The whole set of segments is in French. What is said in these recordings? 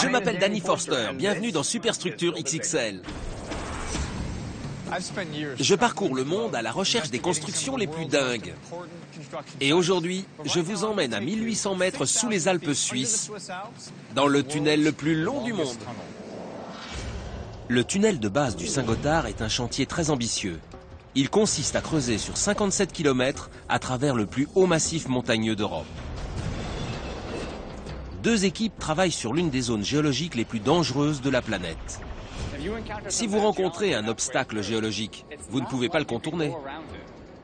Je m'appelle Danny Forster, bienvenue dans Superstructure XXL. Je parcours le monde à la recherche des constructions les plus dingues. Et aujourd'hui, je vous emmène à 1800 mètres sous les Alpes suisses, dans le tunnel le plus long du monde. Le tunnel de base du Saint-Gothard est un chantier très ambitieux. Il consiste à creuser sur 57 km à travers le plus haut massif montagneux d'Europe. Deux équipes travaillent sur l'une des zones géologiques les plus dangereuses de la planète. Si vous rencontrez un obstacle géologique, vous ne pouvez pas le contourner.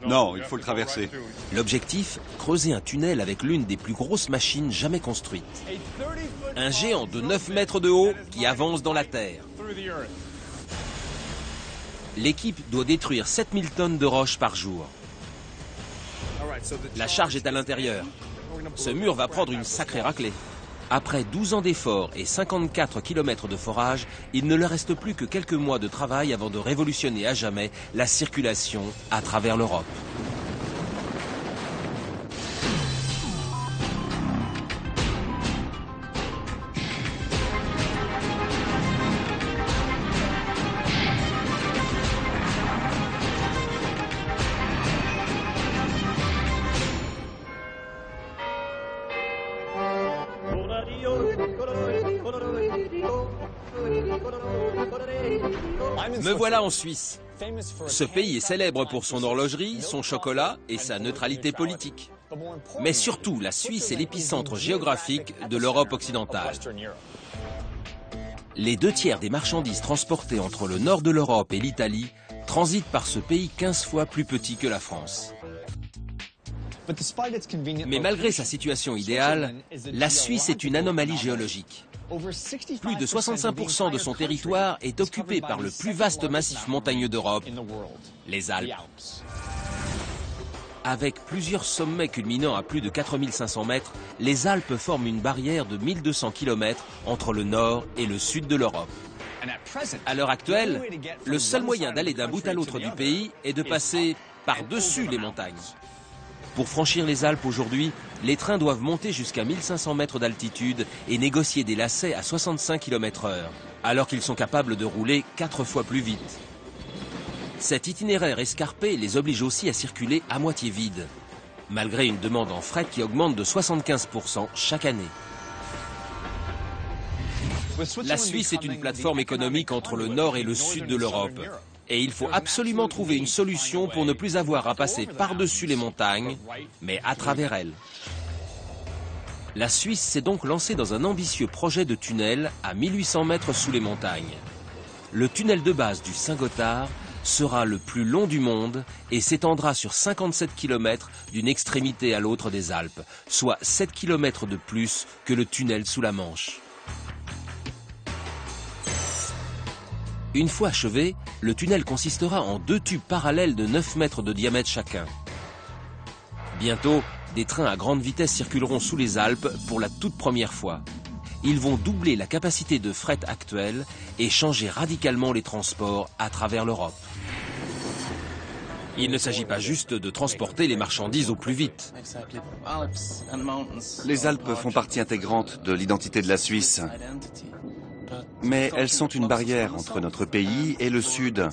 Non, il faut le traverser. L'objectif, creuser un tunnel avec l'une des plus grosses machines jamais construites. Un géant de 9 mètres de haut qui avance dans la terre. L'équipe doit détruire 7000 tonnes de roches par jour. La charge est à l'intérieur. Ce mur va prendre une sacrée raclée. Après 12 ans d'efforts et 54 km de forage, il ne leur reste plus que quelques mois de travail avant de révolutionner à jamais la circulation à travers l'Europe. Me voilà en Suisse. Ce pays est célèbre pour son horlogerie, son chocolat et sa neutralité politique. Mais surtout, la Suisse est l'épicentre géographique de l'Europe occidentale. Les 2/3 des marchandises transportées entre le nord de l'Europe et l'Italie transitent par ce pays 15 fois plus petit que la France. Mais malgré sa situation idéale, la Suisse est une anomalie géologique. Plus de 65% de son territoire est occupé par le plus vaste massif montagneux d'Europe, les Alpes. Avec plusieurs sommets culminant à plus de 4500 mètres, les Alpes forment une barrière de 1200 km entre le nord et le sud de l'Europe. À l'heure actuelle, le seul moyen d'aller d'un bout à l'autre du pays est de passer par-dessus les montagnes. Pour franchir les Alpes aujourd'hui, les trains doivent monter jusqu'à 1500 mètres d'altitude et négocier des lacets à 65 km/h, alors qu'ils sont capables de rouler 4 fois plus vite. Cet itinéraire escarpé les oblige aussi à circuler à moitié vide, malgré une demande en fret qui augmente de 75% chaque année. La Suisse est une plateforme économique entre le nord et le sud de l'Europe. Et il faut absolument trouver une solution pour ne plus avoir à passer par-dessus les montagnes, mais à travers elles. La Suisse s'est donc lancée dans un ambitieux projet de tunnel à 1800 mètres sous les montagnes. Le tunnel de base du Saint-Gothard sera le plus long du monde et s'étendra sur 57 km d'une extrémité à l'autre des Alpes, soit 7 km de plus que le tunnel sous la Manche. Une fois achevé, le tunnel consistera en 2 tubes parallèles de 9 mètres de diamètre chacun. Bientôt, des trains à grande vitesse circuleront sous les Alpes pour la toute première fois. Ils vont doubler la capacité de fret actuelle et changer radicalement les transports à travers l'Europe. Il ne s'agit pas juste de transporter les marchandises au plus vite. Les Alpes font partie intégrante de l'identité de la Suisse. Mais elles sont une barrière entre notre pays et le Sud.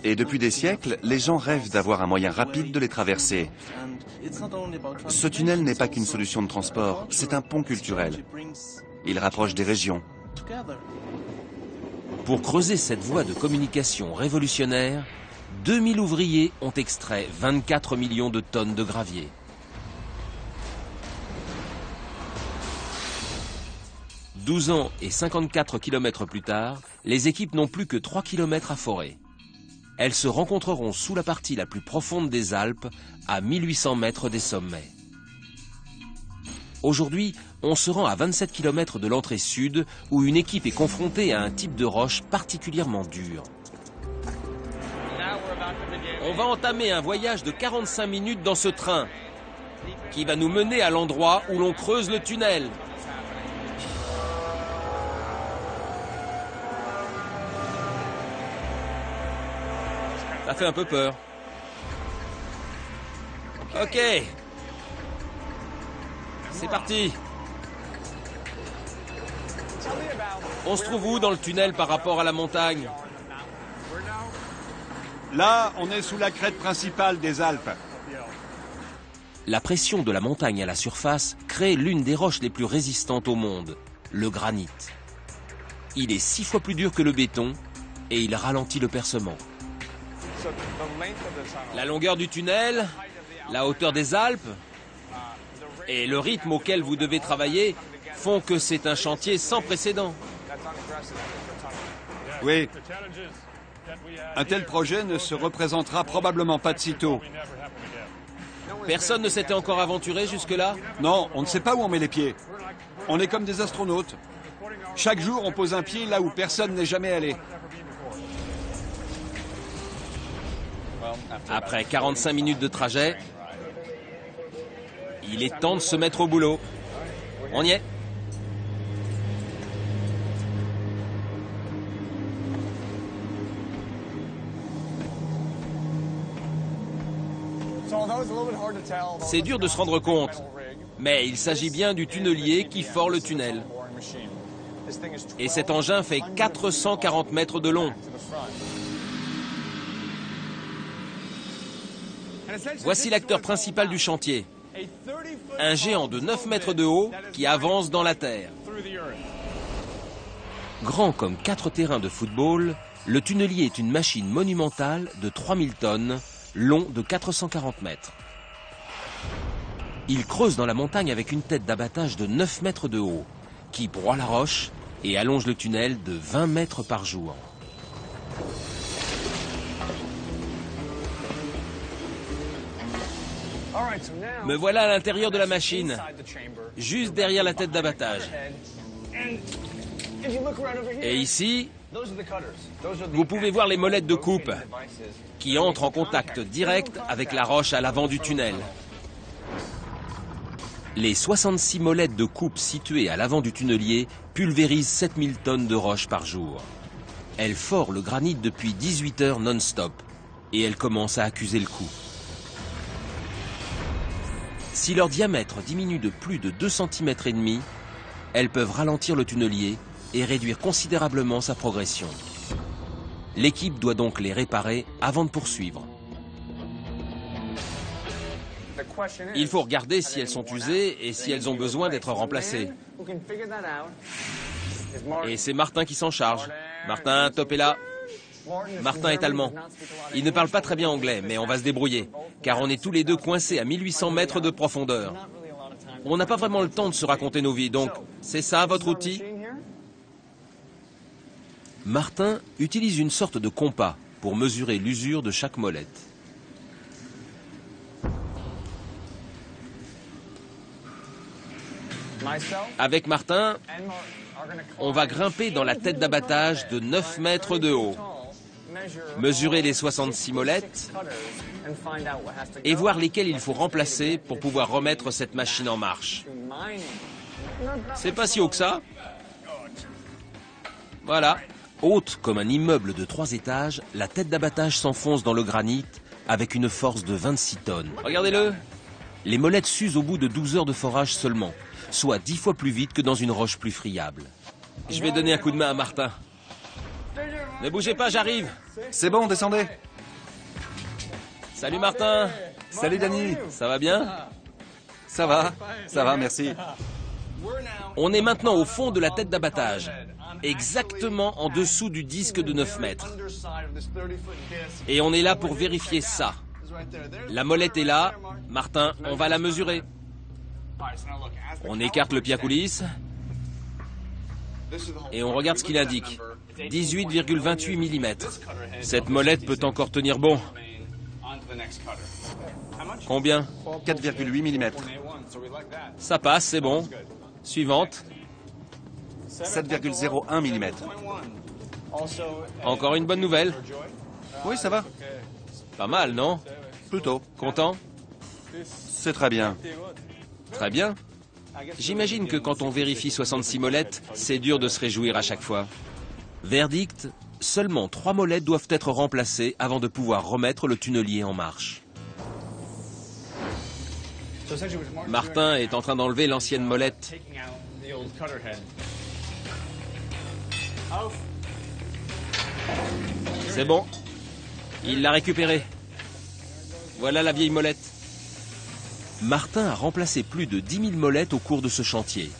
Et depuis des siècles, les gens rêvent d'avoir un moyen rapide de les traverser. Ce tunnel n'est pas qu'une solution de transport, c'est un pont culturel. Il rapproche des régions. Pour creuser cette voie de communication révolutionnaire, 2000 ouvriers ont extrait 24 millions de tonnes de gravier. « 12 ans et 54 km plus tard, les équipes n'ont plus que 3 km à forer. Elles se rencontreront sous la partie la plus profonde des Alpes, à 1800 mètres des sommets. Aujourd'hui, on se rend à 27 km de l'entrée sud, où une équipe est confrontée à un type de roche particulièrement dur. On va entamer un voyage de 45 minutes dans ce train, qui va nous mener à l'endroit où l'on creuse le tunnel. Ça fait un peu peur. Ok. C'est parti. On se trouve où dans le tunnel par rapport à la montagne? Là, on est sous la crête principale des Alpes. La pression de la montagne à la surface crée l'une des roches les plus résistantes au monde, le granit. Il est 6 fois plus dur que le béton et il ralentit le percement. La longueur du tunnel, la hauteur des Alpes et le rythme auquel vous devez travailler font que c'est un chantier sans précédent. Oui. Un tel projet ne se représentera probablement pas de sitôt. Personne ne s'était encore aventuré jusque-là? Non, on ne sait pas où on met les pieds. On est comme des astronautes. Chaque jour, on pose un pied là où personne n'est jamais allé. Après 45 minutes de trajet, il est temps de se mettre au boulot. On y est. C'est dur de se rendre compte, mais il s'agit bien du tunnelier qui fore le tunnel. Et cet engin fait 440 mètres de long. Voici l'acteur principal du chantier. Un géant de 9 mètres de haut qui avance dans la terre. Grand comme 4 terrains de football, le tunnelier est une machine monumentale de 3000 tonnes, long de 440 mètres. Il creuse dans la montagne avec une tête d'abattage de 9 mètres de haut, qui broie la roche et allonge le tunnel de 20 mètres par jour. Me voilà à l'intérieur de la machine, juste derrière la tête d'abattage. Et ici, vous pouvez voir les molettes de coupe qui entrent en contact direct avec la roche à l'avant du tunnel. Les 66 molettes de coupe situées à l'avant du tunnelier pulvérisent 7000 tonnes de roche par jour. Elles forent le granit depuis 18 heures non-stop et elles commencent à accuser le coup. Si leur diamètre diminue de plus de 2,5 cm, elles peuvent ralentir le tunnelier et réduire considérablement sa progression. L'équipe doit donc les réparer avant de poursuivre. Il faut regarder si elles sont usées et si elles ont besoin d'être remplacées. Et c'est Martin qui s'en charge. Martin, top est là. Martin est allemand. Il ne parle pas très bien anglais, mais on va se débrouiller, car on est tous les deux coincés à 1800 mètres de profondeur. On n'a pas vraiment le temps de se raconter nos vies, donc c'est ça votre outil? Martin utilise une sorte de compas pour mesurer l'usure de chaque molette. Avec Martin, on va grimper dans la tête d'abattage de 9 mètres de haut, mesurer les 66 molettes et voir lesquelles il faut remplacer pour pouvoir remettre cette machine en marche. C'est pas si haut que ça. Voilà. Haute comme un immeuble de 3 étages, la tête d'abattage s'enfonce dans le granit avec une force de 26 tonnes. Regardez-le. Les molettes s'usent au bout de 12 heures de forage seulement, soit 10 fois plus vite que dans une roche plus friable. Je vais donner un coup de main à Martin. Ne bougez pas, j'arrive. C'est bon, descendez. Salut Martin. Salut Danny. Ça va bien? Ça va, merci. On est maintenant au fond de la tête d'abattage, exactement en dessous du disque de 9 mètres. Et on est là pour vérifier ça. La molette est là. Martin, on va la mesurer. On écarte le pied à coulisses et on regarde ce qu'il indique. 18,28 mm. Cette molette peut encore tenir bon. Combien? 4,8 mm. Ça passe, c'est bon. Suivante. 7,01 mm. Encore une bonne nouvelle. Oui, ça va. Pas mal, non? Plutôt. Content? C'est très bien. Très bien. J'imagine que quand on vérifie 66 molettes, c'est dur de se réjouir à chaque fois. Verdict, seulement 3 molettes doivent être remplacées avant de pouvoir remettre le tunnelier en marche. Martin est en train d'enlever l'ancienne molette. C'est bon. Il l'a récupérée. Voilà la vieille molette. Martin a remplacé plus de 10 000 molettes au cours de ce chantier.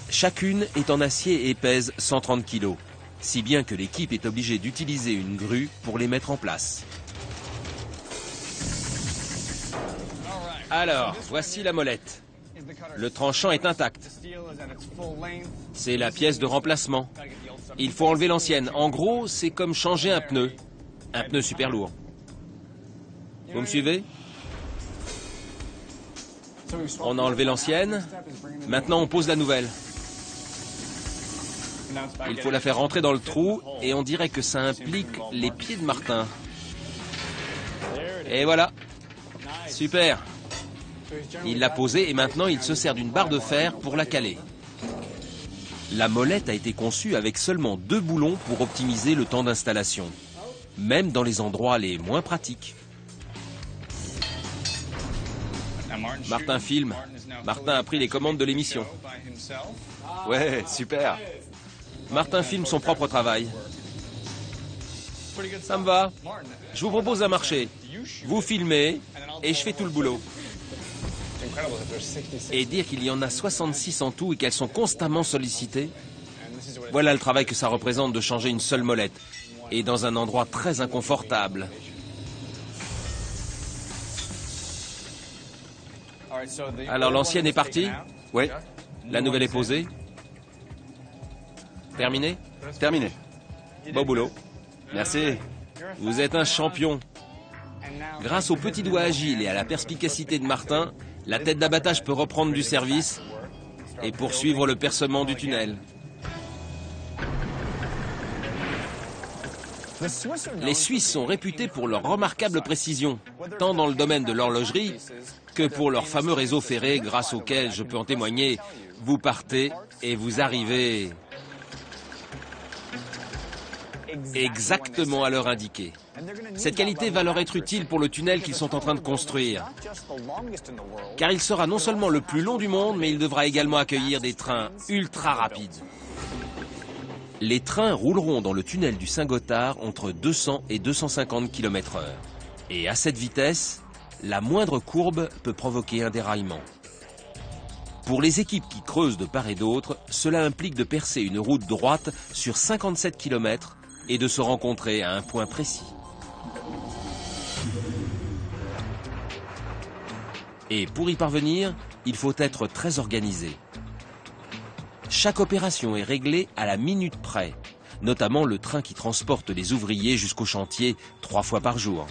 Chacune est en acier et pèse 130 kg, si bien que l'équipe est obligée d'utiliser une grue pour les mettre en place. Alors, voici la molette. Le tranchant est intact. C'est la pièce de remplacement. Il faut enlever l'ancienne. En gros, c'est comme changer un pneu. Un pneu super lourd. Vous me suivez? On a enlevé l'ancienne. Maintenant, on pose la nouvelle. Il faut la faire rentrer dans le trou et on dirait que ça implique les pieds de Martin. Et voilà. Super. Il l'a posée et maintenant il se sert d'une barre de fer pour la caler. La molette a été conçue avec seulement 2 boulons pour optimiser le temps d'installation, même dans les endroits les moins pratiques. Martin filme. Martin a pris les commandes de l'émission. Ouais, super. Martin filme son propre travail. Ça me va. Je vous propose un marché. Vous filmez et je fais tout le boulot. Et dire qu'il y en a 66 en tout et qu'elles sont constamment sollicitées. Voilà le travail que ça représente de changer une seule molette. Et dans un endroit très inconfortable. Alors l'ancienne est partie? Oui, La nouvelle est posée? Terminé? terminé. Beau boulot. Merci. Vous êtes un champion. Grâce aux petits doigts agiles et à la perspicacité de Martin, la tête d'abattage peut reprendre du service et poursuivre le percement du tunnel. Les Suisses sont réputés pour leur remarquable précision, tant dans le domaine de l'horlogerie que pour leur fameux réseau ferré grâce auquel, je peux en témoigner, vous partez et vous arrivez exactement à l'heure indiquée. Cette qualité va leur être utile pour le tunnel qu'ils sont en train de construire, car il sera non seulement le plus long du monde, mais il devra également accueillir des trains ultra rapides. Les trains rouleront dans le tunnel du Saint-Gothard entre 200 et 250 km/h. Et à cette vitesse, la moindre courbe peut provoquer un déraillement. Pour les équipes qui creusent de part et d'autre, cela implique de percer une route droite sur 57 km et de se rencontrer à un point précis. Et pour y parvenir, il faut être très organisé. Chaque opération est réglée à la minute près, notamment le train qui transporte les ouvriers jusqu'au chantier 3 fois par jour.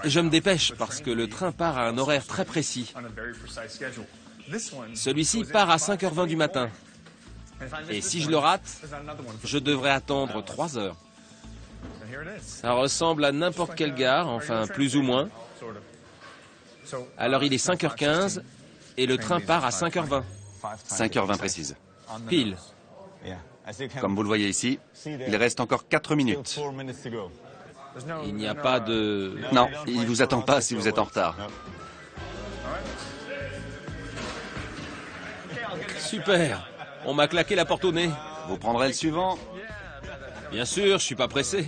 Je me dépêche parce que le train part à un horaire très précis. Celui-ci part à 5h20 du matin. Et si je le rate, je devrais attendre 3 heures. Ça ressemble à n'importe quelle gare, enfin plus ou moins. Alors il est 5h15 et le train part à 5h20. 5h20 précise. Pile. Comme vous le voyez ici, il reste encore 4 minutes. Il n'y a pas de... Non, il ne vous attend pas si vous êtes en retard. Super! On m'a claqué la porte au nez. Vous prendrez le suivant? Bien sûr, je suis pas pressé.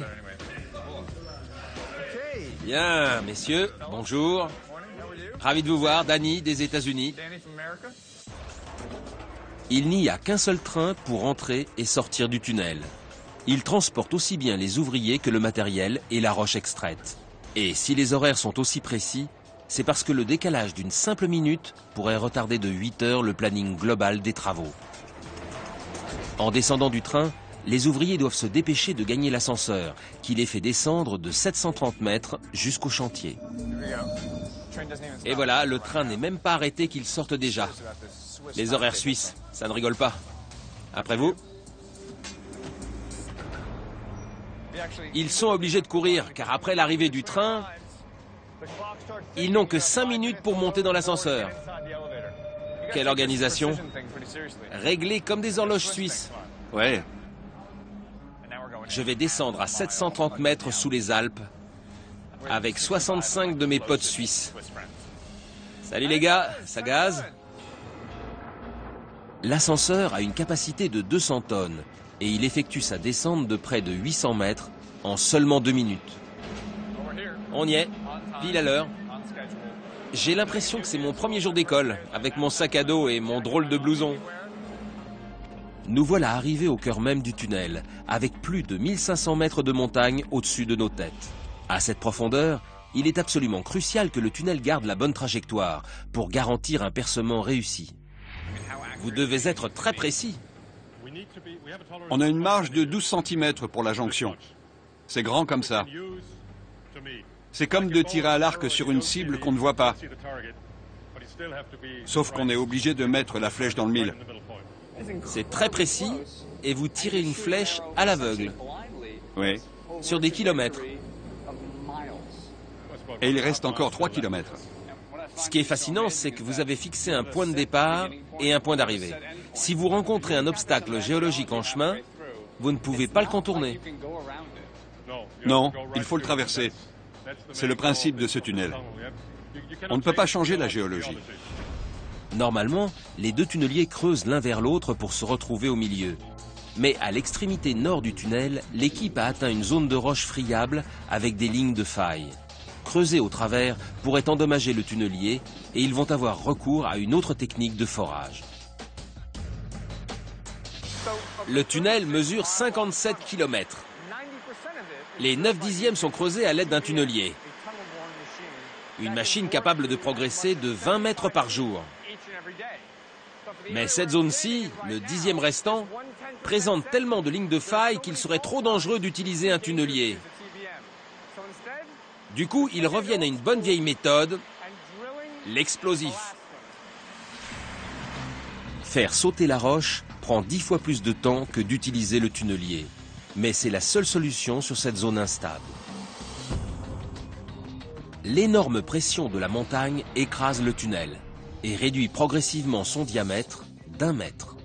Bien, messieurs, bonjour. Ravi de vous voir, Danny des États-Unis. Il n'y a qu'un seul train pour entrer et sortir du tunnel. Il transporte aussi bien les ouvriers que le matériel et la roche extraite. Et si les horaires sont aussi précis, c'est parce que le décalage d'une simple minute pourrait retarder de 8 heures le planning global des travaux. En descendant du train, les ouvriers doivent se dépêcher de gagner l'ascenseur, qui les fait descendre de 730 mètres jusqu'au chantier. Et voilà, le train n'est même pas arrêté qu'ils sortent déjà. Les horaires suisses, ça ne rigole pas. Après vous? Ils sont obligés de courir, car après l'arrivée du train, ils n'ont que 5 minutes pour monter dans l'ascenseur. Quelle organisation! Réglée comme des horloges suisses. Ouais. Je vais descendre à 730 mètres sous les Alpes, avec 65 de mes potes suisses. Salut les gars, ça gaze? L'ascenseur a une capacité de 200 tonnes et il effectue sa descente de près de 800 mètres en seulement 2 minutes. On y est, pile à l'heure. J'ai l'impression que c'est mon premier jour d'école, avec mon sac à dos et mon drôle de blouson. Nous voilà arrivés au cœur même du tunnel, avec plus de 1500 mètres de montagne au-dessus de nos têtes. À cette profondeur, il est absolument crucial que le tunnel garde la bonne trajectoire pour garantir un percement réussi. Vous devez être très précis. On a une marge de 12 cm pour la jonction. C'est grand comme ça. C'est comme de tirer à l'arc sur une cible qu'on ne voit pas. Sauf qu'on est obligé de mettre la flèche dans le mille. C'est très précis et vous tirez une flèche à l'aveugle. Oui. Sur des kilomètres. Et il reste encore 3 km. Ce qui est fascinant, c'est que vous avez fixé un point de départ et un point d'arrivée. Si vous rencontrez un obstacle géologique en chemin, vous ne pouvez pas le contourner. Non, il faut le traverser. C'est le principe de ce tunnel. On ne peut pas changer la géologie. Normalement, les deux tunneliers creusent l'un vers l'autre pour se retrouver au milieu. Mais à l'extrémité nord du tunnel, l'équipe a atteint une zone de roche friable avec des lignes de faille. Creuser au travers pourrait endommager le tunnelier et ils vont avoir recours à une autre technique de forage. Le tunnel mesure 57 km. Les 9/10 sont creusés à l'aide d'un tunnelier. Une machine capable de progresser de 20 mètres par jour. Mais cette zone-ci, le 10e restant, présente tellement de lignes de faille qu'il serait trop dangereux d'utiliser un tunnelier. Du coup, ils reviennent à une bonne vieille méthode, l'explosif. Faire sauter la roche prend 10 fois plus de temps que d'utiliser le tunnelier. Mais c'est la seule solution sur cette zone instable. L'énorme pression de la montagne écrase le tunnel et réduit progressivement son diamètre d'1 mètre.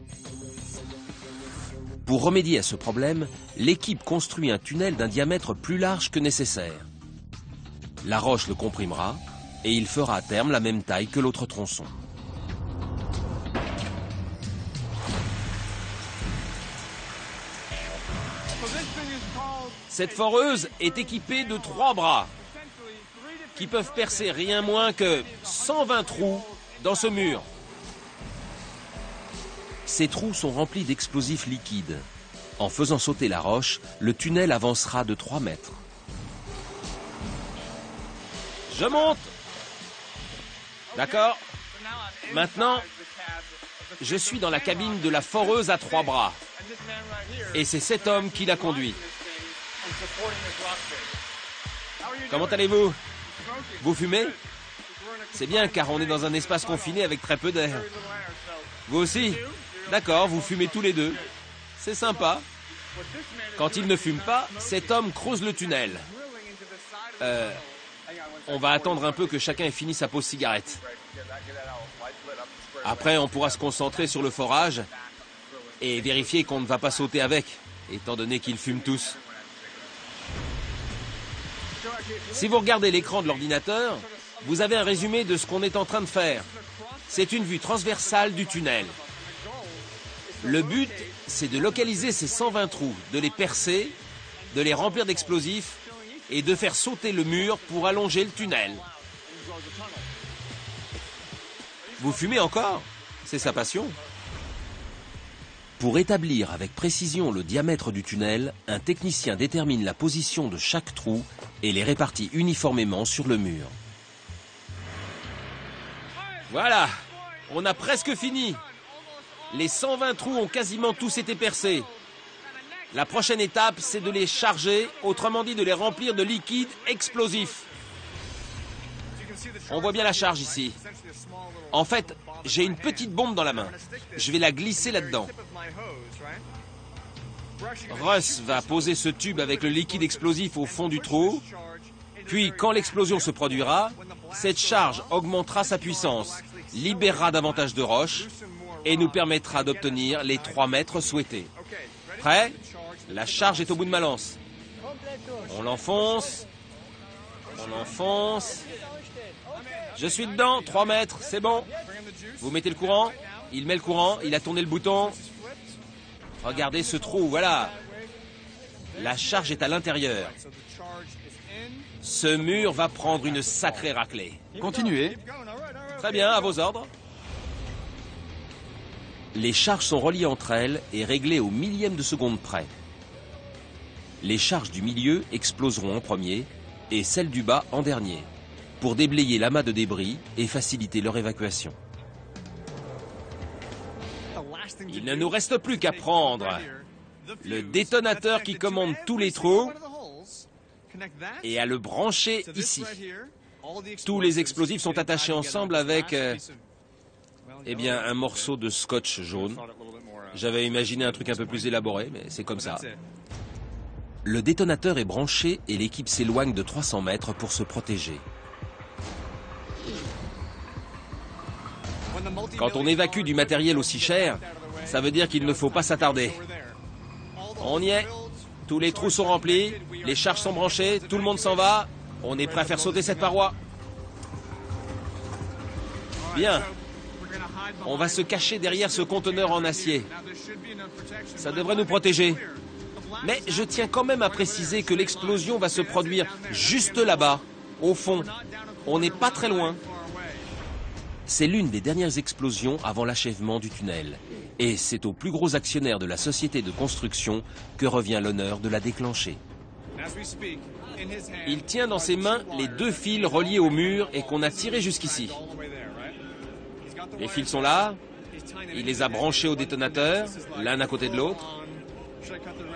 Pour remédier à ce problème, l'équipe construit un tunnel d'un diamètre plus large que nécessaire. La roche le comprimera et il fera à terme la même taille que l'autre tronçon. Cette foreuse est équipée de 3 bras qui peuvent percer rien moins que 120 trous dans ce mur. Ces trous sont remplis d'explosifs liquides. En faisant sauter la roche, le tunnel avancera de 3 mètres. Je monte. D'accord. Maintenant, je suis dans la cabine de la foreuse à 3 bras. Et c'est cet homme qui la conduit. Comment allez-vous? Vous fumez? C'est bien car on est dans un espace confiné avec très peu d'air. Vous aussi? D'accord, vous fumez tous les deux. C'est sympa. Quand il ne fume pas, cet homme creuse le tunnel. On va attendre un peu que chacun ait fini sa pause cigarette. Après, on pourra se concentrer sur le forage et vérifier qu'on ne va pas sauter avec, étant donné qu'ils fument tous. Si vous regardez l'écran de l'ordinateur, vous avez un résumé de ce qu'on est en train de faire. C'est une vue transversale du tunnel. Le but, c'est de localiser ces 120 trous, de les percer, de les remplir d'explosifs et de faire sauter le mur pour allonger le tunnel. Vous fumez encore? C'est sa passion. Pour établir avec précision le diamètre du tunnel, un technicien détermine la position de chaque trou et les répartit uniformément sur le mur. Voilà, on a presque fini. Les 120 trous ont quasiment tous été percés. La prochaine étape, c'est de les charger, autrement dit de les remplir de liquide explosif. On voit bien la charge ici. En fait, j'ai une petite bombe dans la main. Je vais la glisser là-dedans. Russ va poser ce tube avec le liquide explosif au fond du trou. Puis, quand l'explosion se produira, cette charge augmentera sa puissance, libérera davantage de roches et nous permettra d'obtenir les 3 mètres souhaités. Prêt? La charge est au bout de ma lance. On l'enfonce. On l'enfonce. Je suis dedans, 3 mètres, c'est bon. Vous mettez le courant? Il met le courant, il a tourné le bouton. Regardez ce trou, voilà. La charge est à l'intérieur. Ce mur va prendre une sacrée raclée. Continuez. Très bien, à vos ordres. Les charges sont reliées entre elles et réglées au millième de seconde près. Les charges du milieu exploseront en premier et celles du bas en dernier, pour déblayer l'amas de débris et faciliter leur évacuation. Il ne nous reste plus qu'à prendre le détonateur qui commande tous les trous et à le brancher ici. Tous les explosifs sont attachés ensemble avec eh bien, un morceau de scotch jaune. J'avais imaginé un truc un peu plus élaboré, mais c'est comme ça. Le détonateur est branché et l'équipe s'éloigne de 300 mètres pour se protéger. Quand on évacue du matériel aussi cher, ça veut dire qu'il ne faut pas s'attarder. On y est. Tous les trous sont remplis, les charges sont branchées, tout le monde s'en va. On est prêt à faire sauter cette paroi. Bien. On va se cacher derrière ce conteneur en acier. Ça devrait nous protéger. Mais je tiens quand même à préciser que l'explosion va se produire juste là-bas, au fond. On n'est pas très loin. C'est l'une des dernières explosions avant l'achèvement du tunnel. Et c'est au plus gros actionnaire de la société de construction que revient l'honneur de la déclencher. Il tient dans ses mains les 2 fils reliés au mur et qu'on a tirés jusqu'ici. Les fils sont là. Il les a branchés au détonateur, l'un à côté de l'autre.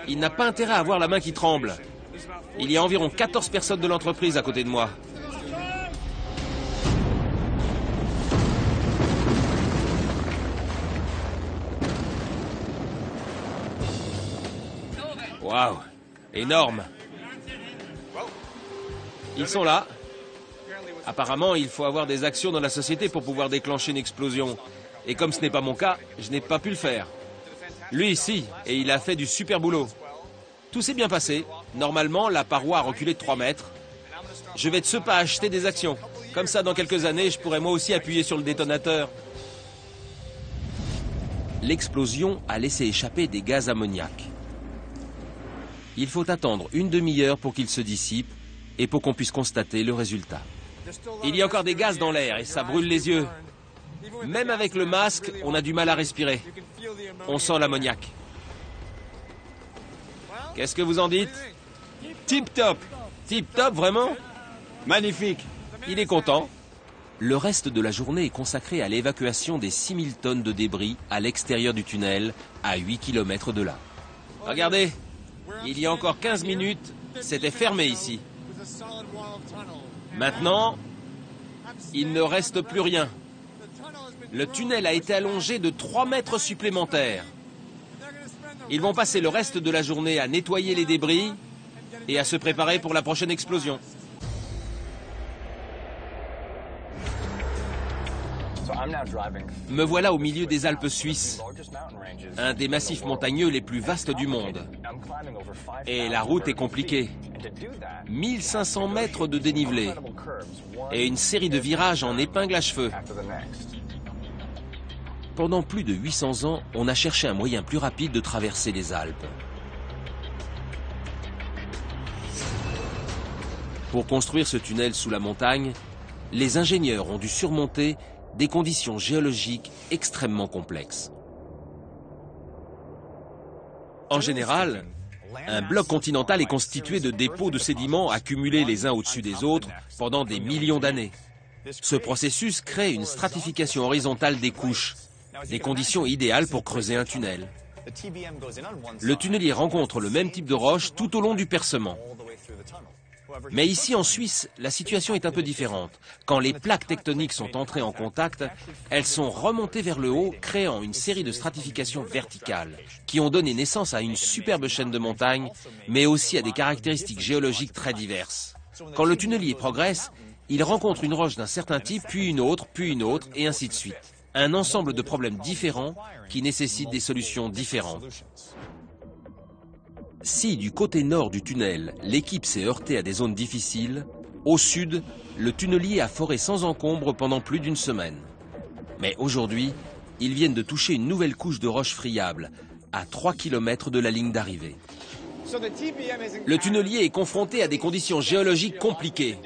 Il n'a pas intérêt à avoir la main qui tremble. Il y a environ 14 personnes de l'entreprise à côté de moi. Waouh, énorme. Ils sont là. Apparemment, il faut avoir des actions dans la société pour pouvoir déclencher une explosion. Et comme ce n'est pas mon cas, je n'ai pas pu le faire. Lui, si, et il a fait du super boulot. Tout s'est bien passé. Normalement, la paroi a reculé de 3 mètres. Je vais de ce pas acheter des actions. Comme ça, dans quelques années, je pourrai moi aussi appuyer sur le détonateur. L'explosion a laissé échapper des gaz ammoniaques. Il faut attendre une demi-heure pour qu'ils se dissipent et pour qu'on puisse constater le résultat. Il y a encore des gaz dans l'air et ça brûle les yeux. Même avec le masque, on a du mal à respirer. On sent l'ammoniac. Qu'est-ce que vous en dites? Tip top. Tip top, vraiment? Magnifique. Il est content. Le reste de la journée est consacré à l'évacuation des 6000 tonnes de débris à l'extérieur du tunnel, à 8 km de là. Regardez, il y a encore 15 minutes, c'était fermé ici. Maintenant, il ne reste plus rien. Le tunnel a été allongé de 3 mètres supplémentaires. Ils vont passer le reste de la journée à nettoyer les débris et à se préparer pour la prochaine explosion. Me voilà au milieu des Alpes suisses, un des massifs montagneux les plus vastes du monde. Et la route est compliquée. 1500 mètres de dénivelé et une série de virages en épingle à cheveux. Pendant plus de 800 ans, on a cherché un moyen plus rapide de traverser les Alpes. Pour construire ce tunnel sous la montagne, les ingénieurs ont dû surmonter des conditions géologiques extrêmement complexes. En général, un bloc continental est constitué de dépôts de sédiments accumulés les uns au-dessus des autres pendant des millions d'années. Ce processus crée une stratification horizontale des couches, des conditions idéales pour creuser un tunnel. Le tunnelier rencontre le même type de roche tout au long du percement. Mais ici en Suisse, la situation est un peu différente. Quand les plaques tectoniques sont entrées en contact, elles sont remontées vers le haut, créant une série de stratifications verticales, qui ont donné naissance à une superbe chaîne de montagnes, mais aussi à des caractéristiques géologiques très diverses. Quand le tunnelier progresse, il rencontre une roche d'un certain type, puis une autre, et ainsi de suite. Un ensemble de problèmes différents qui nécessitent des solutions différentes. Si du côté nord du tunnel, l'équipe s'est heurtée à des zones difficiles, au sud, le tunnelier a foré sans encombre pendant plus d'une semaine. Mais aujourd'hui, ils viennent de toucher une nouvelle couche de roches friables, à 3 km de la ligne d'arrivée. Le tunnelier est confronté à des conditions géologiques compliquées.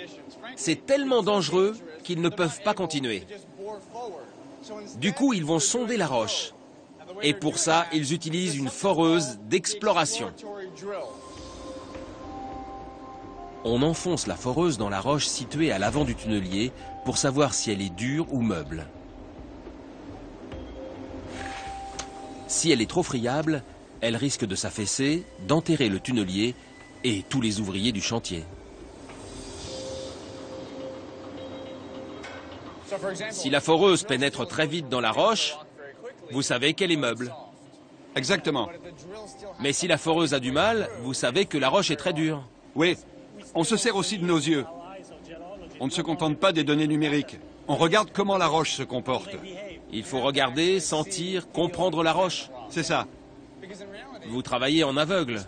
C'est tellement dangereux qu'ils ne peuvent pas continuer. Du coup, ils vont sonder la roche. Et pour ça, ils utilisent une foreuse d'exploration. On enfonce la foreuse dans la roche située à l'avant du tunnelier pour savoir si elle est dure ou meuble. Si elle est trop friable, elle risque de s'affaisser, d'enterrer le tunnelier et tous les ouvriers du chantier. Si la foreuse pénètre très vite dans la roche, vous savez qu'elle est meuble. Exactement. Mais si la foreuse a du mal, vous savez que la roche est très dure. Oui. On se sert aussi de nos yeux. On ne se contente pas des données numériques. On regarde comment la roche se comporte. Il faut regarder, sentir, comprendre la roche. C'est ça. Vous travaillez en aveugle.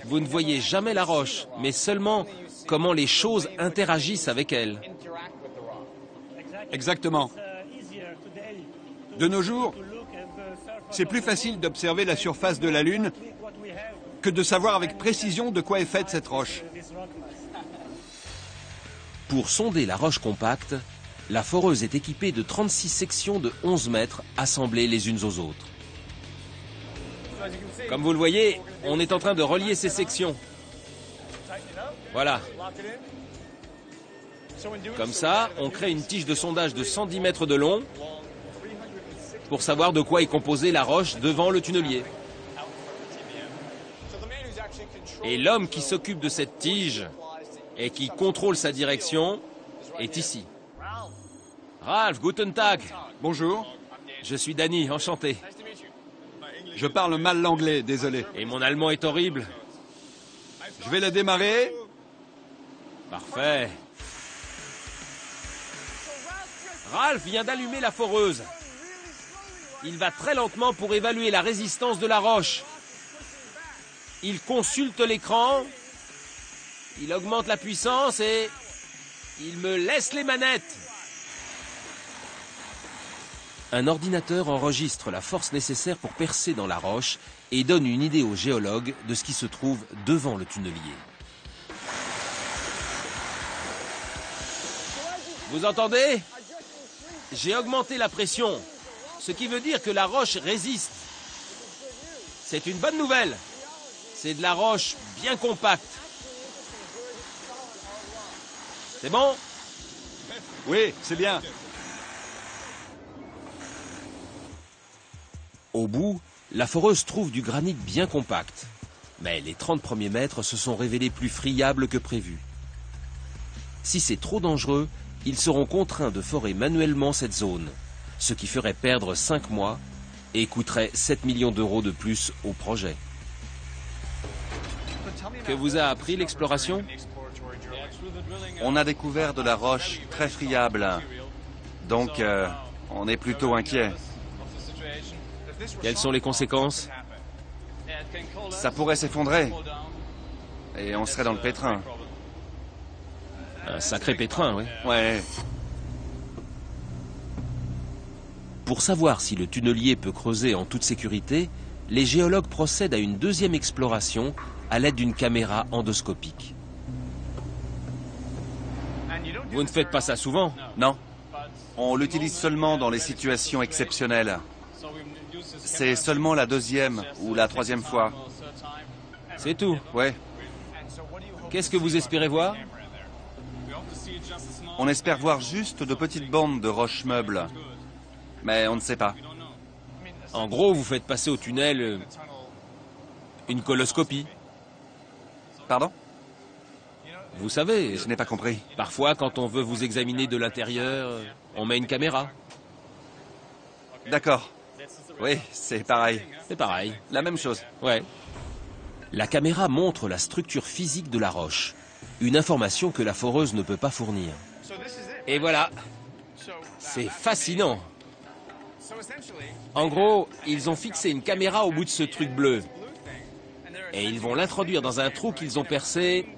Vous ne voyez jamais la roche, mais seulement comment les choses interagissent avec elle. Exactement. De nos jours, c'est plus facile d'observer la surface de la Lune que de savoir avec précision de quoi est faite cette roche. Pour sonder la roche compacte, la foreuse est équipée de 36 sections de 11 mètres assemblées les unes aux autres. Comme vous le voyez, on est en train de relier ces sections. Voilà. Comme ça, on crée une tige de sondage de 110 mètres de long pour savoir de quoi est composée la roche devant le tunnelier. Et l'homme qui s'occupe de cette tige et qui contrôle sa direction est ici. Ralph, guten Tag. Bonjour. Je suis Danny, enchanté. Je parle mal l'anglais, désolé. Et mon allemand est horrible. Je vais la démarrer. Parfait. Ralph vient d'allumer la foreuse. Il va très lentement pour évaluer la résistance de la roche. Il consulte l'écran. Il augmente la puissance et il me laisse les manettes. Un ordinateur enregistre la force nécessaire pour percer dans la roche et donne une idée aux géologues de ce qui se trouve devant le tunnelier. Vous entendez? J'ai augmenté la pression, ce qui veut dire que la roche résiste. C'est une bonne nouvelle. C'est de la roche bien compacte. C'est bon? Oui, c'est bien. Au bout, la foreuse trouve du granit bien compact. Mais les 30 premiers mètres se sont révélés plus friables que prévu. Si c'est trop dangereux, ils seront contraints de forer manuellement cette zone, ce qui ferait perdre 5 mois et coûterait 7 millions d'euros de plus au projet. Que vous a appris l'exploration? On a découvert de la roche très friable. Donc, on est plutôt inquiet. Quelles sont les conséquences? Ça pourrait s'effondrer. Et on serait dans le pétrin. Un sacré pétrin, oui. Ouais. Pour savoir si le tunnelier peut creuser en toute sécurité, les géologues procèdent à une deuxième exploration à l'aide d'une caméra endoscopique. Vous ne faites pas ça souvent? Non. On l'utilise seulement dans les situations exceptionnelles. C'est seulement la deuxième ou la troisième fois. C'est tout? Ouais. Qu'est-ce que vous espérez voir? On espère voir juste de petites bandes de roches meubles. Mais on ne sait pas. En gros, vous faites passer au tunnel une coloscopie. Pardon? Vous savez, Je n'ai pas compris. parfois quand on veut vous examiner de l'intérieur, on met une caméra. D'accord. Oui, c'est pareil. C'est pareil. La même chose. Ouais. La caméra montre la structure physique de la roche, une information que la foreuse ne peut pas fournir. Et voilà. C'est fascinant. En gros, ils ont fixé une caméra au bout de ce truc bleu. Et ils vont l'introduire dans un trou qu'ils ont percé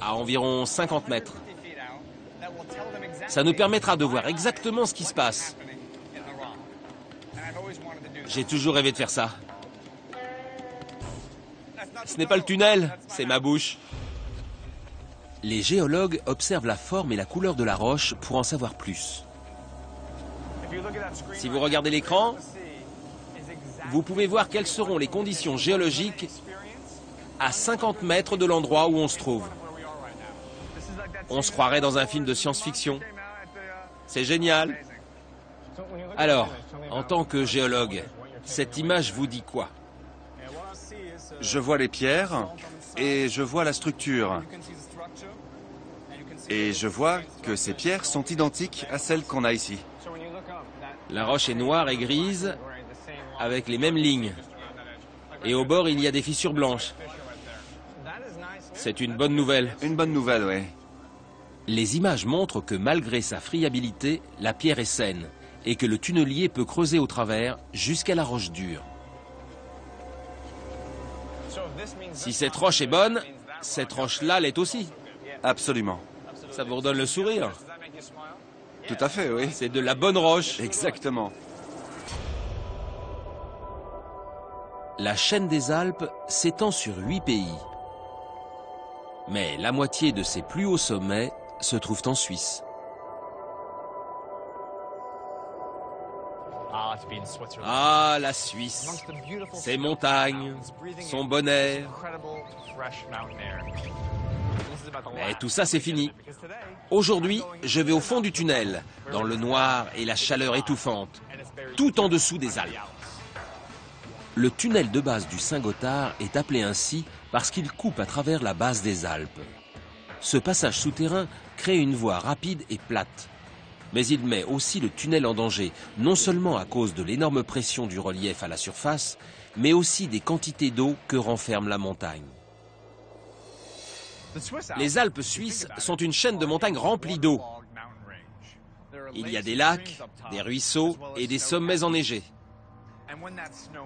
à environ 50 mètres. Ça nous permettra de voir exactement ce qui se passe. J'ai toujours rêvé de faire ça. Ce n'est pas le tunnel, c'est ma bouche. Les géologues observent la forme et la couleur de la roche pour en savoir plus. Si vous regardez l'écran, vous pouvez voir quelles seront les conditions géologiques à 50 mètres de l'endroit où on se trouve. On se croirait dans un film de science-fiction. C'est génial. Alors, en tant que géologue, cette image vous dit quoi? Je vois les pierres et je vois la structure. Et je vois que ces pierres sont identiques à celles qu'on a ici. La roche est noire et grise, avec les mêmes lignes. Et au bord, il y a des fissures blanches. C'est une bonne nouvelle. Une bonne nouvelle, oui. Les images montrent que malgré sa friabilité, la pierre est saine et que le tunnelier peut creuser au travers jusqu'à la roche dure. Si cette roche est bonne, cette roche-là l'est aussi. Absolument. Ça vous redonne le sourire. Tout à fait, oui. C'est de la bonne roche. Exactement. La chaîne des Alpes s'étend sur 8 pays. Mais la moitié de ses plus hauts sommets se trouvent en Suisse. Ah, la Suisse, ses montagnes, son bon air. Mais tout ça, c'est fini. Aujourd'hui, je vais au fond du tunnel, dans le noir et la chaleur étouffante, tout en dessous des Alpes. Le tunnel de base du Saint-Gothard est appelé ainsi parce qu'il coupe à travers la base des Alpes. Ce passage souterrain crée une voie rapide et plate. Mais il met aussi le tunnel en danger, non seulement à cause de l'énorme pression du relief à la surface, mais aussi des quantités d'eau que renferme la montagne. Les Alpes suisses sont une chaîne de montagnes remplie d'eau. Il y a des lacs, des ruisseaux et des sommets enneigés.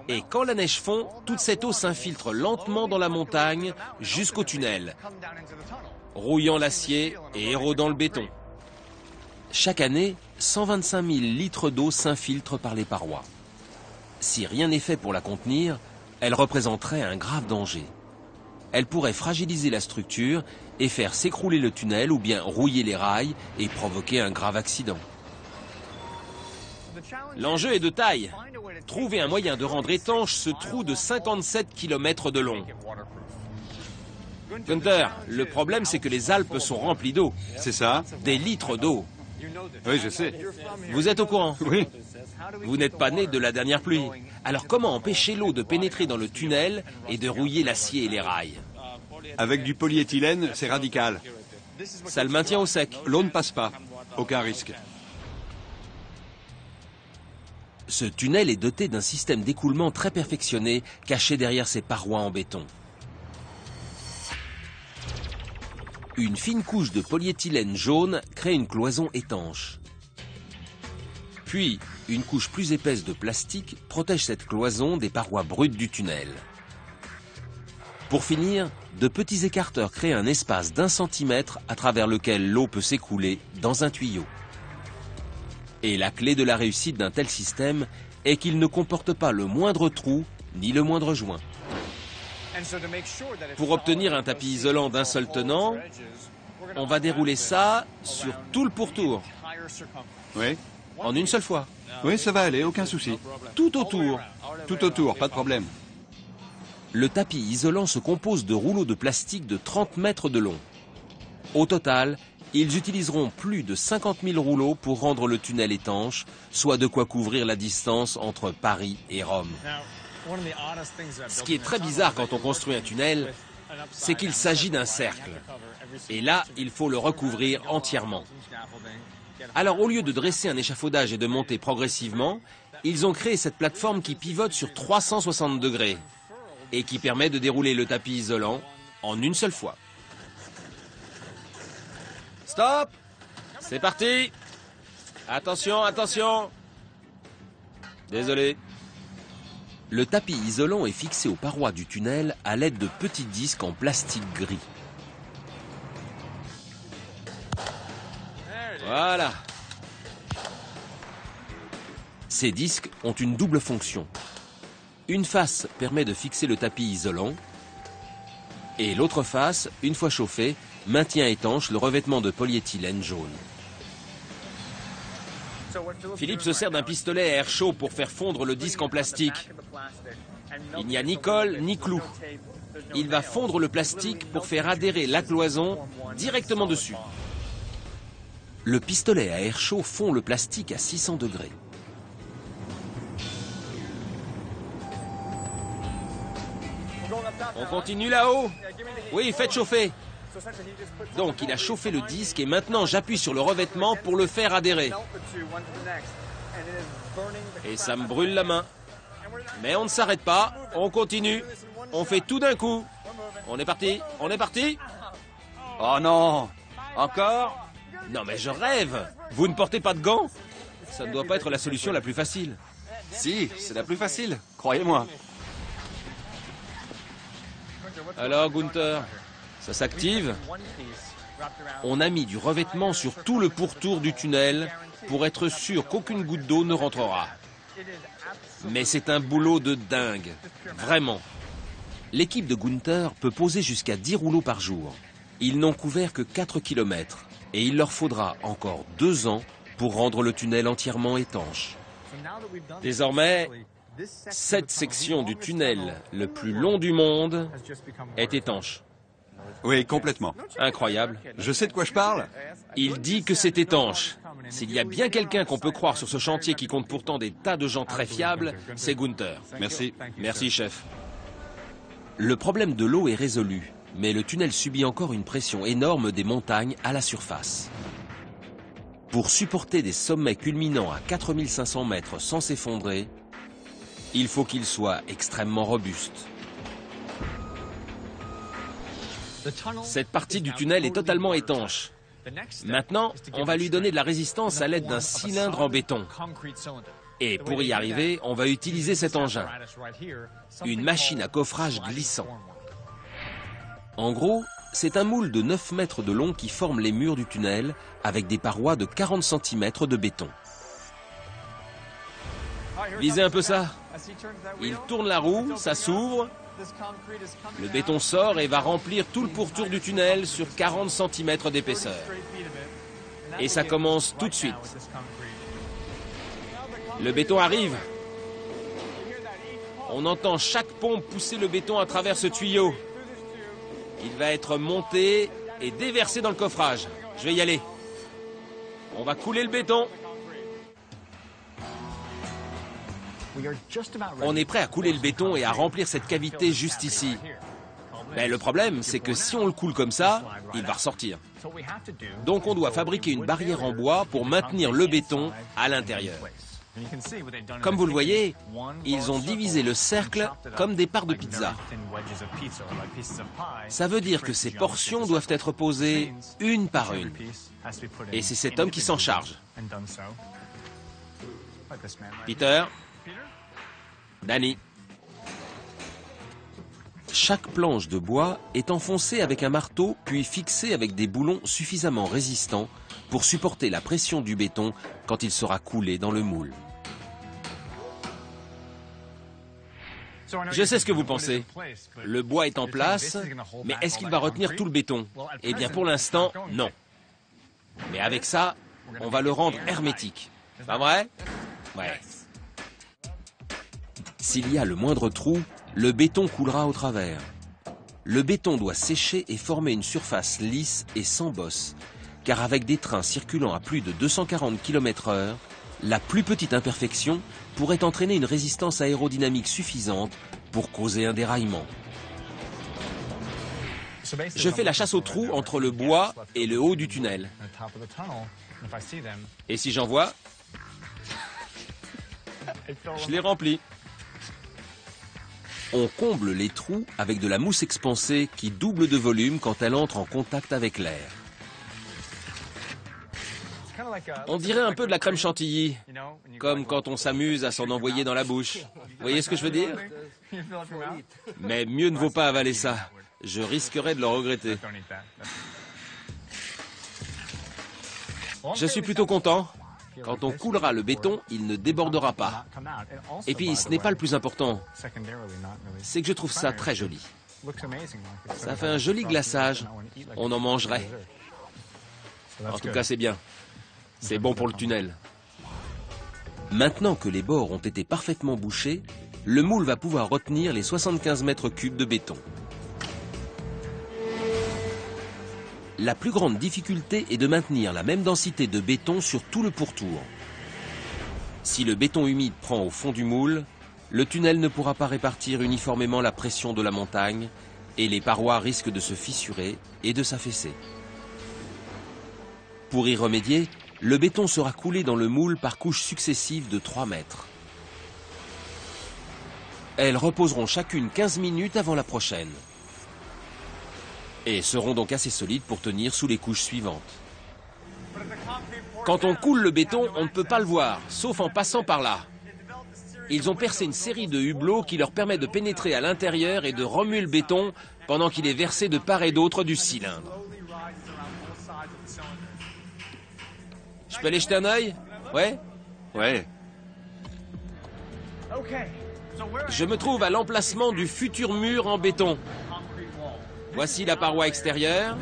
Et quand la neige fond, toute cette eau s'infiltre lentement dans la montagne jusqu'au tunnel, rouillant l'acier et érodant le béton. Chaque année, 125 000 litres d'eau s'infiltrent par les parois. Si rien n'est fait pour la contenir, elle représenterait un grave danger. Elle pourrait fragiliser la structure et faire s'écrouler le tunnel ou bien rouiller les rails et provoquer un grave accident. L'enjeu est de taille. Trouver un moyen de rendre étanche ce trou de 57 km de long. Gunther, le problème c'est que les Alpes sont remplies d'eau. C'est ça? Des litres d'eau. Oui, je sais. Vous êtes au courant? Oui. Vous n'êtes pas né de la dernière pluie. Alors comment empêcher l'eau de pénétrer dans le tunnel et de rouiller l'acier et les rails? Avec du polyéthylène, c'est radical. Ça le maintient au sec. L'eau ne passe pas. Aucun risque. Ce tunnel est doté d'un système d'écoulement très perfectionné, caché derrière ses parois en béton. Une fine couche de polyéthylène jaune crée une cloison étanche. Puis, une couche plus épaisse de plastique protège cette cloison des parois brutes du tunnel. Pour finir, de petits écarteurs créent un espace d'1 centimètre à travers lequel l'eau peut s'écouler dans un tuyau. Et la clé de la réussite d'un tel système est qu'il ne comporte pas le moindre trou ni le moindre joint. Pour obtenir un tapis isolant d'un seul tenant, on va dérouler ça sur tout le pourtour, Oui. en une seule fois. Oui, ça va aller, aucun souci. Tout autour. Tout autour, pas de problème. Le tapis isolant se compose de rouleaux de plastique de 30 mètres de long. Au total, ils utiliseront plus de 50 000 rouleaux pour rendre le tunnel étanche, soit de quoi couvrir la distance entre Paris et Rome. Ce qui est très bizarre quand on construit un tunnel, c'est qu'il s'agit d'un cercle. Et là, il faut le recouvrir entièrement. Alors au lieu de dresser un échafaudage et de monter progressivement, ils ont créé cette plateforme qui pivote sur 360 degrés et qui permet de dérouler le tapis isolant en une seule fois. Stop! C'est parti! Attention, attention! Désolé. Le tapis isolant est fixé aux parois du tunnel à l'aide de petits disques en plastique gris. Voilà. Ces disques ont une double fonction. Une face permet de fixer le tapis isolant et l'autre face, une fois chauffée, maintient étanche le revêtement de polyéthylène jaune. Philippe se sert d'un pistolet à air chaud pour faire fondre le disque en plastique. Il n'y a ni colle ni clou. Il va fondre le plastique pour faire adhérer la cloison directement dessus. Le pistolet à air chaud fond le plastique à 600 degrés. On continue là-haut? Oui, faites chauffer. Donc il a chauffé le disque et maintenant j'appuie sur le revêtement pour le faire adhérer. Et ça me brûle la main. Mais on ne s'arrête pas, on continue. On fait tout d'un coup. On est parti, on est parti. Oh non! Encore? Non mais je rêve. Vous ne portez pas de gants? Ça ne doit pas être la solution la plus facile. Si, c'est la plus facile, croyez-moi. Alors Gunther, ça s'active. On a mis du revêtement sur tout le pourtour du tunnel pour être sûr qu'aucune goutte d'eau ne rentrera. Mais c'est un boulot de dingue, vraiment. L'équipe de Gunther peut poser jusqu'à 10 rouleaux par jour. Ils n'ont couvert que 4 km et il leur faudra encore 2 ans pour rendre le tunnel entièrement étanche. Désormais, cette section du tunnel le plus long du monde est étanche. Oui, complètement. Incroyable. Je sais de quoi je parle. Il dit que c'est étanche. S'il y a bien quelqu'un qu'on peut croire sur ce chantier qui compte pourtant des tas de gens très fiables, c'est Gunther. Merci. Merci, chef. Le problème de l'eau est résolu, mais le tunnel subit encore une pression énorme des montagnes à la surface. Pour supporter des sommets culminant à 4500 mètres sans s'effondrer, il faut qu'il soit extrêmement robuste. Cette partie du tunnel est totalement étanche. Maintenant, on va lui donner de la résistance à l'aide d'un cylindre en béton. Et pour y arriver, on va utiliser cet engin, une machine à coffrage glissant. En gros, c'est un moule de 9 mètres de long qui forme les murs du tunnel avec des parois de 40 cm de béton. Lisez un peu ça. Il tourne la roue, ça s'ouvre. Le béton sort et va remplir tout le pourtour du tunnel sur 40 cm d'épaisseur. Et ça commence tout de suite. Le béton arrive. On entend chaque pompe pousser le béton à travers ce tuyau. Il va être monté et déversé dans le coffrage. Je vais y aller. On va couler le béton. On est prêt à couler le béton et à remplir cette cavité juste ici. Mais le problème, c'est que si on le coule comme ça, il va ressortir. Donc on doit fabriquer une barrière en bois pour maintenir le béton à l'intérieur. Comme vous le voyez, ils ont divisé le cercle comme des parts de pizza. Ça veut dire que ces portions doivent être posées une par une. Et c'est cet homme qui s'en charge. Peter, Danny. Chaque planche de bois est enfoncée avec un marteau puis fixée avec des boulons suffisamment résistants pour supporter la pression du béton quand il sera coulé dans le moule. Je sais ce que vous pensez. Le bois est en place, mais est-ce qu'il va retenir tout le béton? Eh bien, pour l'instant, non. Mais avec ça, on va le rendre hermétique. Pas vrai? Ouais. S'il y a le moindre trou, le béton coulera au travers. Le béton doit sécher et former une surface lisse et sans bosse, car avec des trains circulant à plus de 240 km/h, la plus petite imperfection pourrait entraîner une résistance aérodynamique suffisante pour causer un déraillement. Je fais la chasse aux trous entre le bois et le haut du tunnel. Et si j'en vois, je les remplis. On comble les trous avec de la mousse expansée qui double de volume quand elle entre en contact avec l'air. On dirait un peu de la crème chantilly, comme quand on s'amuse à s'en envoyer dans la bouche. Vous voyez ce que je veux dire? Mais mieux ne vaut pas avaler ça. Je risquerais de le regretter. Je suis plutôt content. Quand on coulera le béton, il ne débordera pas. Et puis, ce n'est pas le plus important, c'est que je trouve ça très joli. Ça fait un joli glaçage. On en mangerait. En tout cas, c'est bien. C'est bon pour le tunnel. Maintenant que les bords ont été parfaitement bouchés, le moule va pouvoir retenir les 75 mètres cubes de béton. La plus grande difficulté est de maintenir la même densité de béton sur tout le pourtour. Si le béton humide prend au fond du moule, le tunnel ne pourra pas répartir uniformément la pression de la montagne et les parois risquent de se fissurer et de s'affaisser. Pour y remédier, le béton sera coulé dans le moule par couches successives de 3 mètres. Elles reposeront chacune 15 minutes avant la prochaine et seront donc assez solides pour tenir sous les couches suivantes. Quand on coule le béton, on ne peut pas le voir, sauf en passant par là. Ils ont percé une série de hublots qui leur permet de pénétrer à l'intérieur et de remuer le béton pendant qu'il est versé de part et d'autre du cylindre. Je peux aller jeter un œil? Ouais? Ouais. Je me trouve à l'emplacement du futur mur en béton. Voici la paroi extérieure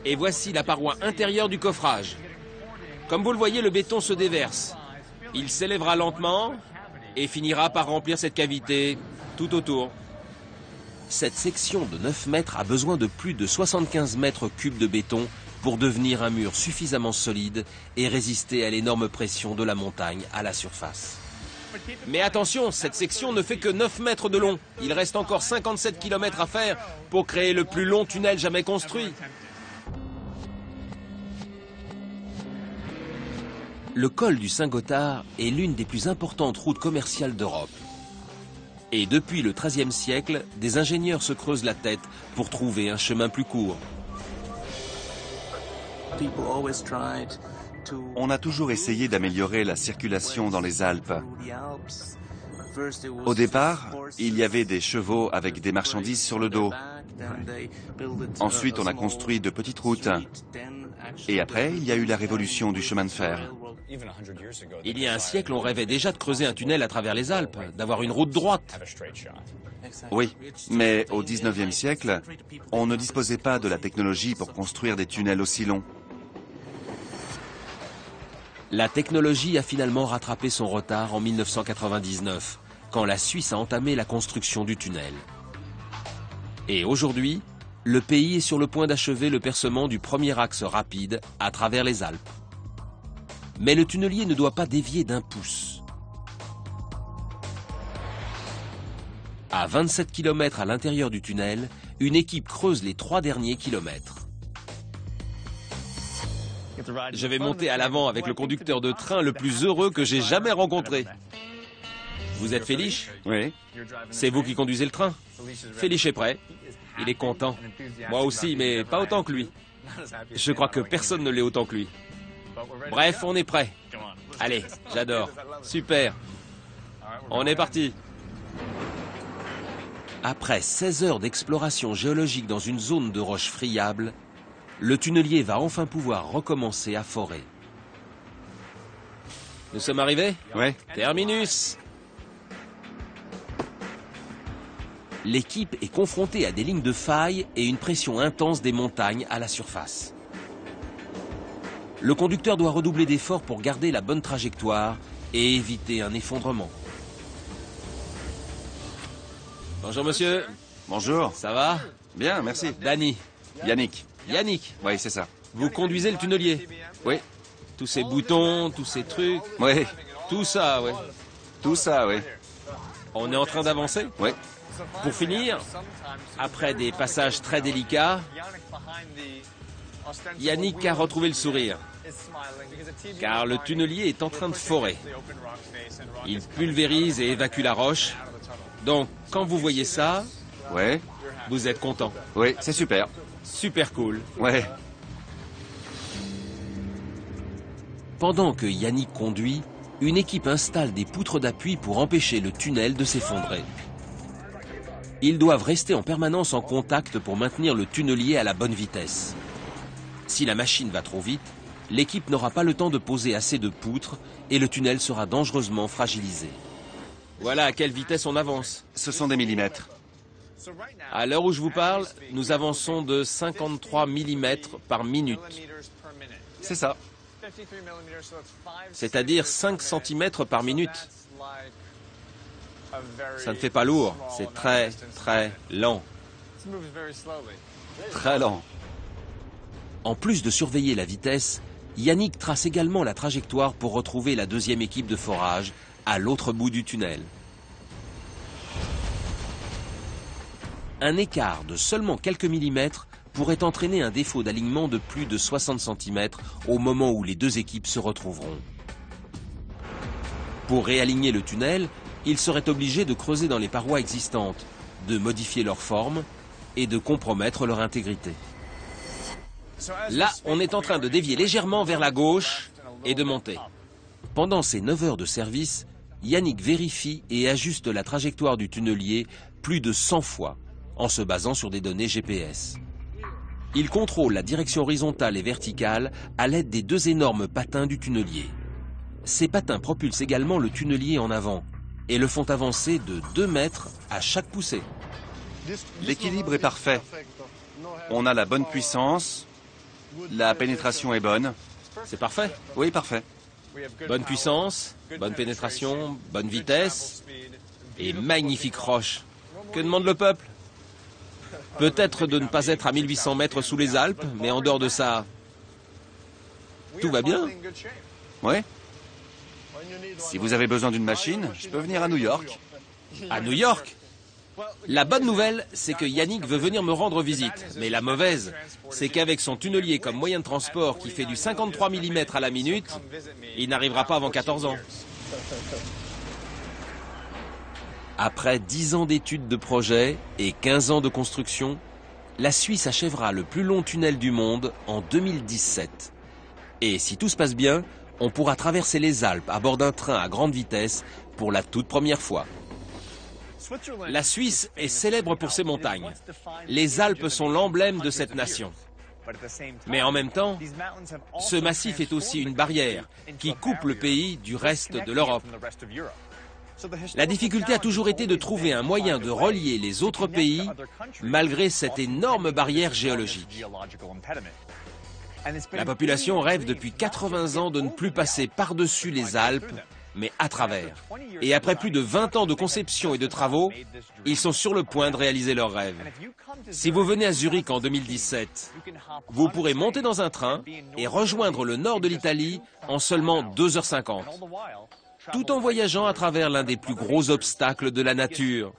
et voici la paroi intérieure du coffrage. Comme vous le voyez, le béton se déverse. Il s'élèvera lentement et finira par remplir cette cavité tout autour. Cette section de 9 mètres a besoin de plus de 75 mètres cubes de béton pour devenir un mur suffisamment solide et résister à l'énorme pression de la montagne à la surface. Mais attention, cette section ne fait que 9 mètres de long. Il reste encore 57 km à faire pour créer le plus long tunnel jamais construit. Le col du Saint-Gothard est l'une des plus importantes routes commerciales d'Europe. Et depuis le XIIIe siècle, des ingénieurs se creusent la tête pour trouver un chemin plus court. On a toujours essayé d'améliorer la circulation dans les Alpes. Au départ, il y avait des chevaux avec des marchandises sur le dos. Ensuite, on a construit de petites routes. Et après, il y a eu la révolution du chemin de fer. Il y a un siècle, on rêvait déjà de creuser un tunnel à travers les Alpes, d'avoir une route droite. Oui, mais au XIXe siècle, on ne disposait pas de la technologie pour construire des tunnels aussi longs. La technologie a finalement rattrapé son retard en 1999, quand la Suisse a entamé la construction du tunnel. Et aujourd'hui, le pays est sur le point d'achever le percement du premier axe rapide à travers les Alpes. Mais le tunnelier ne doit pas dévier d'1 pouce. À 27 km à l'intérieur du tunnel, une équipe creuse les 3 derniers kilomètres. Je vais monter à l'avant avec le conducteur de train le plus heureux que j'ai jamais rencontré. Vous êtes Félich? Oui. C'est vous qui conduisez le train? Félich est prêt. Il est content. Moi aussi, mais pas autant que lui. Je crois que personne ne l'est autant que lui. Bref, on est prêt. Allez, j'adore. Super. On est parti. Après 16 heures d'exploration géologique dans une zone de roches friables, le tunnelier va enfin pouvoir recommencer à forer. Nous sommes arrivés? Ouais. Terminus! L'équipe est confrontée à des lignes de faille et une pression intense des montagnes à la surface. Le conducteur doit redoubler d'efforts pour garder la bonne trajectoire et éviter un effondrement. Bonjour monsieur. Bonjour. Ça va? Bien, merci. Dany. Yannick. Yannick. Oui, c'est ça. Vous conduisez le tunnelier? Oui. Tous ces boutons, tous ces trucs, Oui. tout ça, ouais. Tout ça, oui. On est en train d'avancer? Oui. Pour finir, après des passages très délicats, Yannick a retrouvé le sourire. Car le tunnelier est en train de forer. Il pulvérise et évacue la roche. Donc, quand vous voyez ça, Ouais. vous êtes content. Oui, c'est super. Super cool. Ouais. Pendant que Yannick conduit, une équipe installe des poutres d'appui pour empêcher le tunnel de s'effondrer. Ils doivent rester en permanence en contact pour maintenir le tunnelier à la bonne vitesse. Si la machine va trop vite, l'équipe n'aura pas le temps de poser assez de poutres et le tunnel sera dangereusement fragilisé. Voilà à quelle vitesse on avance. Ce sont des millimètres. À l'heure où je vous parle, nous avançons de 53 mm par minute, C'est ça. c'est-à-dire 5 cm par minute. Ça ne fait pas lourd, c'est très, très lent. Très lent. En plus de surveiller la vitesse, Yannick trace également la trajectoire pour retrouver la deuxième équipe de forage à l'autre bout du tunnel. Un écart de seulement quelques millimètres pourrait entraîner un défaut d'alignement de plus de 60 cm au moment où les deux équipes se retrouveront. Pour réaligner le tunnel, ils seraient obligés de creuser dans les parois existantes, de modifier leur forme et de compromettre leur intégrité. Là, on est en train de dévier légèrement vers la gauche et de monter. Pendant ces 9 heures de service, Yannick vérifie et ajuste la trajectoire du tunnelier plus de 100 fois en se basant sur des données GPS. Il contrôle la direction horizontale et verticale à l'aide des deux énormes patins du tunnelier. Ces patins propulsent également le tunnelier en avant et le font avancer de 2 mètres à chaque poussée. L'équilibre est parfait. On a la bonne puissance, la pénétration est bonne. C'est parfait. Oui, parfait. Bonne puissance, bonne pénétration, bonne vitesse et magnifique roche. Que demande le peuple? Peut-être de ne pas être à 1800 mètres sous les Alpes, mais en dehors de ça, tout va bien. Oui. Si vous avez besoin d'une machine, je peux venir à New York. À New York? La bonne nouvelle, c'est que Yannick veut venir me rendre visite. Mais la mauvaise, c'est qu'avec son tunnelier comme moyen de transport qui fait du 53 mm à la minute, il n'arrivera pas avant 14 ans. Après 10 ans d'études de projet et 15 ans de construction, la Suisse achèvera le plus long tunnel du monde en 2017. Et si tout se passe bien, on pourra traverser les Alpes à bord d'un train à grande vitesse pour la toute première fois. La Suisse est célèbre pour ses montagnes. Les Alpes sont l'emblème de cette nation. Mais en même temps, ce massif est aussi une barrière qui coupe le pays du reste de l'Europe. La difficulté a toujours été de trouver un moyen de relier les autres pays malgré cette énorme barrière géologique. La population rêve depuis 80 ans de ne plus passer par-dessus les Alpes, mais à travers. Et après plus de 20 ans de conception et de travaux, ils sont sur le point de réaliser leur rêve. Si vous venez à Zurich en 2017, vous pourrez monter dans un train et rejoindre le nord de l'Italie en seulement 2h50, tout en voyageant à travers l'un des plus gros obstacles de la nature.